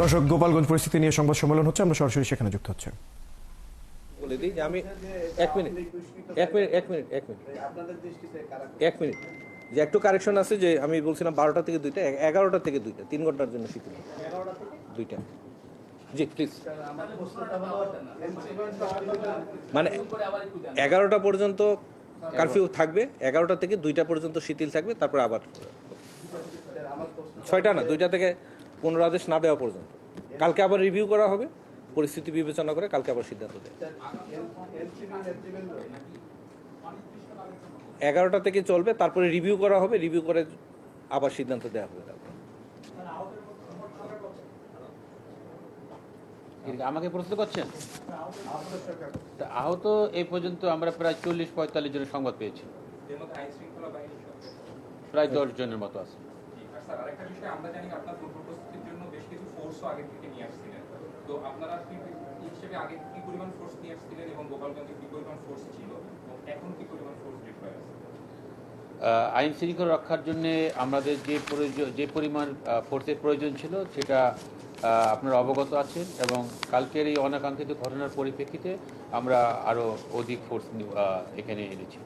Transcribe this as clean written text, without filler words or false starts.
দর্শক, গোপালগঞ্জ পরিস্থিতি নিয়ে সংবাদ সম্মেলন হচ্ছে, আমরা সরাসরি সেখানে যুক্ত হচ্ছে। বলে দিই যে আমি এক মিনিট যে একটু কারেকশন আছে, যে আমি বলছিলাম 12টা থেকে 2টা, 11টা থেকে 2টা, 3 ঘন্টার জন্য শিথিল। 2টা, জি প্লিজ। মানে 11টা পর্যন্ত কারফিউ থাকবে, 11টা থেকে 2টা পর্যন্ত শিথিল থাকবে, তারপর আবার 6টা না, 2টা থেকে 15 আদেশ না দেওয়া পর্যন্ত। কালকে আবার রিভিউ করা হবে, পরিস্থিতি বিবেচনা করে কালকে আবার সিদ্ধান্ত দেয়। 11টা থেকে চলবে, তারপরে রিভিউ করা হবে, রিভিউ করে আবার সিদ্ধান্ত দেওয়া হবে। আমাকে প্রশ্ন করছেন? আহত এই পর্যন্ত আমরা প্রায় 40-45 জনের সংবাদ পেয়েছি, প্রায় 10 জনের মতো আছে। আরেকটা বিষয়, আমরা জানি আপনার পূর্ব প্রস্তুতির জন্য বেশ কিছু ফোর্সও আগে থেকে নিয়ে আসছিলেন। তো আপনারা কি হিসেবে আগে কি পরিমাণ ফোর্স নিয়ে আসছিলেন এবং গোপালগঞ্জে কি পরিমাণ ফোর্স ছিল, এখন কি পরিমাণ ফোর্স রিকোয়ার আছে? আইন শৃঙ্খলা রক্ষার জন্য আমাদের যে পরিমাণ ফোর্সের প্রয়োজন ছিল সেটা আপনারা অবগত আছেন, এবং কালকের এই অনাকাঙ্ক্ষিত ঘটনার পরিপ্রেক্ষিতে আমরা আরও অধিক ফোর্স এখানে এনেছি।